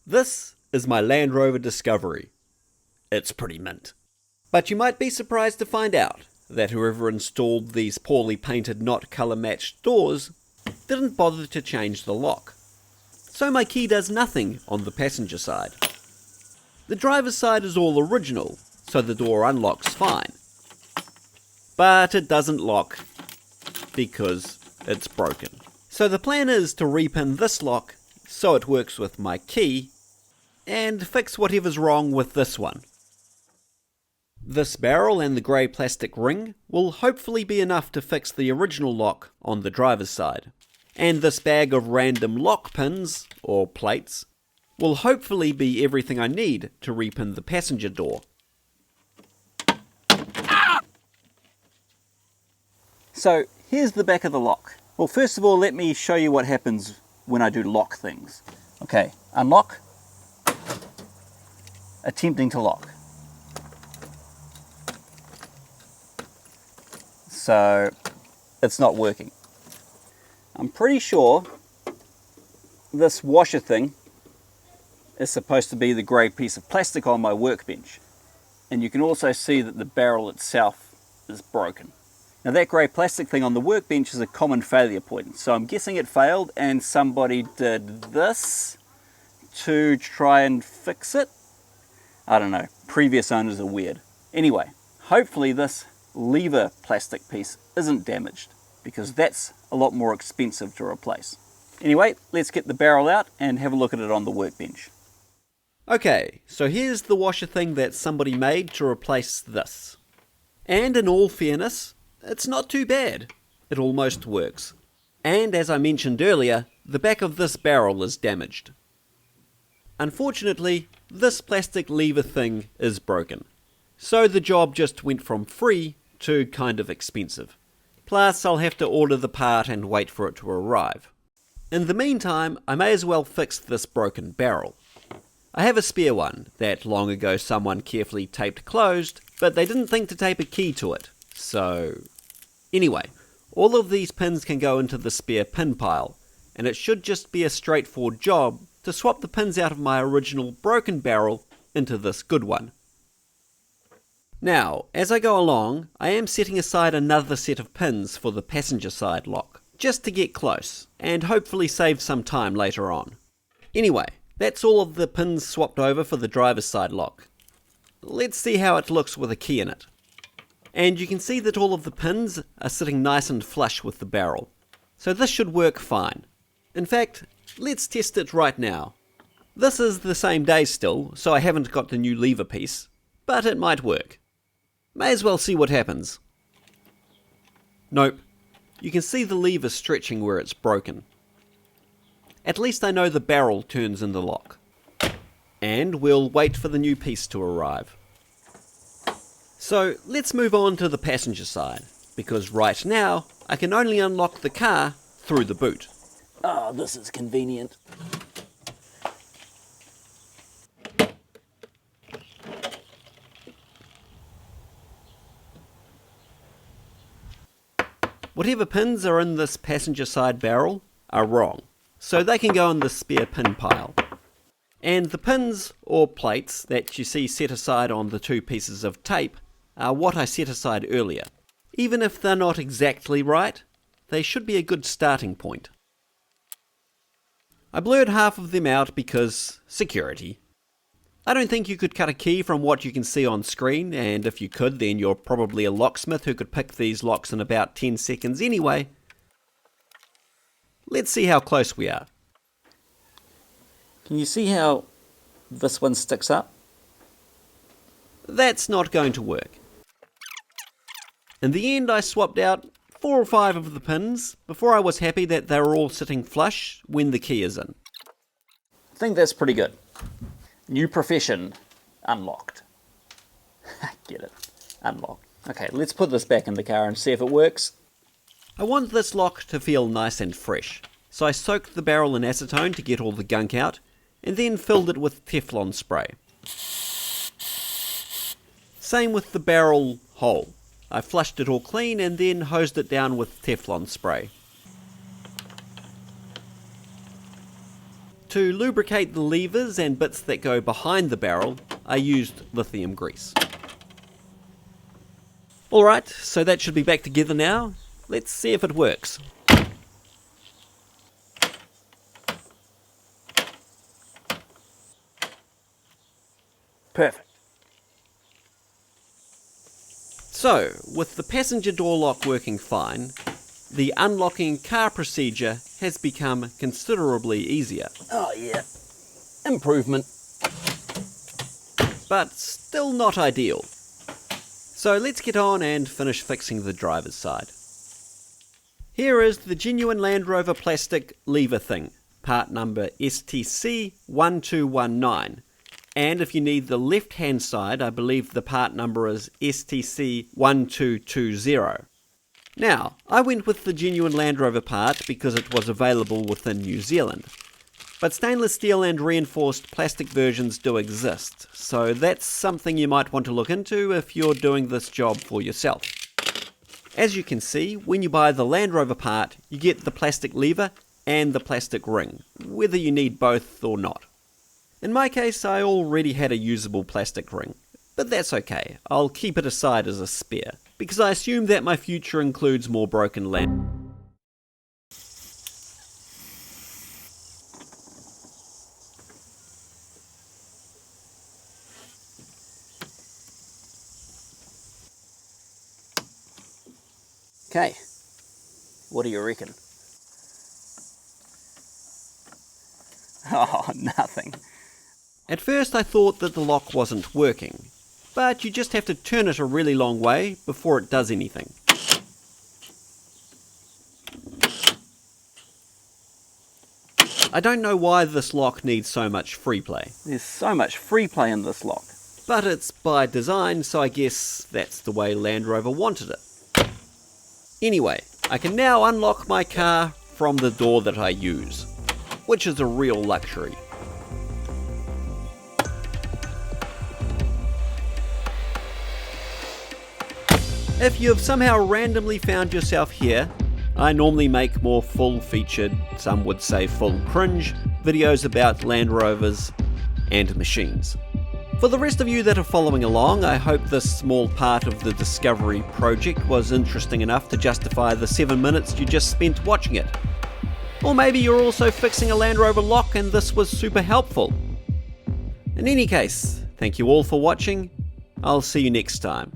This is my Land Rover Discovery. It's pretty mint. But you might be surprised to find out that whoever installed these poorly painted, not colour matched doors didn't bother to change the lock. So my key does nothing on the passenger side. The driver's side is all original, so the door unlocks fine. But it doesn't lock because it's broken. So the plan is to repin this lock so it works with my key and fix whatever's wrong with this one. This barrel and the grey plastic ring will hopefully be enough to fix the original lock on the driver's side. And this bag of random lock pins, or plates, will hopefully be everything I need to repin the passenger door. So here's the back of the lock. Well, first of all, let me show you what happens when I do lock things. Okay, unlock, attempting to lock. So it's not working. I'm pretty sure this washer thing is supposed to be the grey piece of plastic on my workbench. And you can also see that the barrel itself is broken. Now that grey plastic thing on the workbench is a common failure point, so I'm guessing it failed and somebody did this to try and fix it. I don't know, previous owners are weird. Anyway, hopefully this lever plastic piece isn't damaged, because that's a lot more expensive to replace. Anyway, let's get the barrel out and have a look at it on the workbench. Okay, so here's the washer thing that somebody made to replace this. And in all fairness, it's not too bad. It almost works. And as I mentioned earlier, the back of this barrel is damaged. Unfortunately, this plastic lever thing is broken. So the job just went from free to kind of expensive. Plus, I'll have to order the part and wait for it to arrive. In the meantime, I may as well fix this broken barrel. I have a spare one that long ago someone carefully taped closed, but they didn't think to tape a key to it, so... Anyway, all of these pins can go into the spare pin pile, and it should just be a straightforward job to swap the pins out of my original broken barrel into this good one. Now, as I go along, I am setting aside another set of pins for the passenger side lock, just to get close, and hopefully save some time later on. Anyway, that's all of the pins swapped over for the driver's side lock. Let's see how it looks with a key in it. And you can see that all of the pins are sitting nice and flush with the barrel, so this should work fine. In fact, let's test it right now. This is the same day still, so I haven't got the new lever piece, but it might work. May as well see what happens. Nope. You can see the lever stretching where it's broken. At least I know the barrel turns in the lock. And we'll wait for the new piece to arrive. So let's move on to the passenger side, because right now I can only unlock the car through the boot. Oh, this is convenient. Whatever pins are in this passenger side barrel are wrong, so they can go in the spare pin pile. And the pins, or plates, that you see set aside on the two pieces of tape are what I set aside earlier. Even if they're not exactly right, they should be a good starting point. I blurred half of them out because security. I don't think you could cut a key from what you can see on screen, and if you could, then you're probably a locksmith who could pick these locks in about 10 seconds anyway. Let's see how close we are. Can you see how this one sticks up? That's not going to work. In the end, I swapped out 4 or 5 of the pins before I was happy that they were all sitting flush when the key is in. I think that's pretty good. New profession unlocked. Get it? Unlocked. Okay, let's put this back in the car and see if it works. I want this lock to feel nice and fresh, so I soaked the barrel in acetone to get all the gunk out, and then filled it with Teflon spray. Same with the barrel hole. I flushed it all clean and then hosed it down with Teflon spray. To lubricate the levers and bits that go behind the barrel, I used lithium grease. Alright, so that should be back together now. Let's see if it works. Perfect. So, with the passenger door lock working fine, the unlocking car procedure has become considerably easier. Oh yeah, improvement. But still not ideal. So let's get on and finish fixing the driver's side. Here is the genuine Land Rover plastic lever thing, part number STC1219. And if you need the left hand side, I believe the part number is STC1220. Now, I went with the genuine Land Rover part because it was available within New Zealand. But stainless steel and reinforced plastic versions do exist, so that's something you might want to look into if you're doing this job for yourself. As you can see, when you buy the Land Rover part, you get the plastic lever and the plastic ring, whether you need both or not. In my case, I already had a usable plastic ring, but that's okay, I'll keep it aside as a spare, because I assume that my future includes more broken Land. Okay, what do you reckon? Oh, nothing. At first I thought that the lock wasn't working, but you just have to turn it a really long way before it does anything. I don't know why this lock needs so much free play. There's so much free play in this lock. But it's by design, so I guess that's the way Land Rover wanted it. Anyway, I can now unlock my car from the door that I use, which is a real luxury. If you have somehow randomly found yourself here, I normally make more full-featured, some would say full cringe, videos about Land Rovers and machines. For the rest of you that are following along, I hope this small part of the Discovery project was interesting enough to justify the 7 minutes you just spent watching it. Or maybe you're also fixing a Land Rover lock and this was super helpful. In any case, thank you all for watching. I'll see you next time.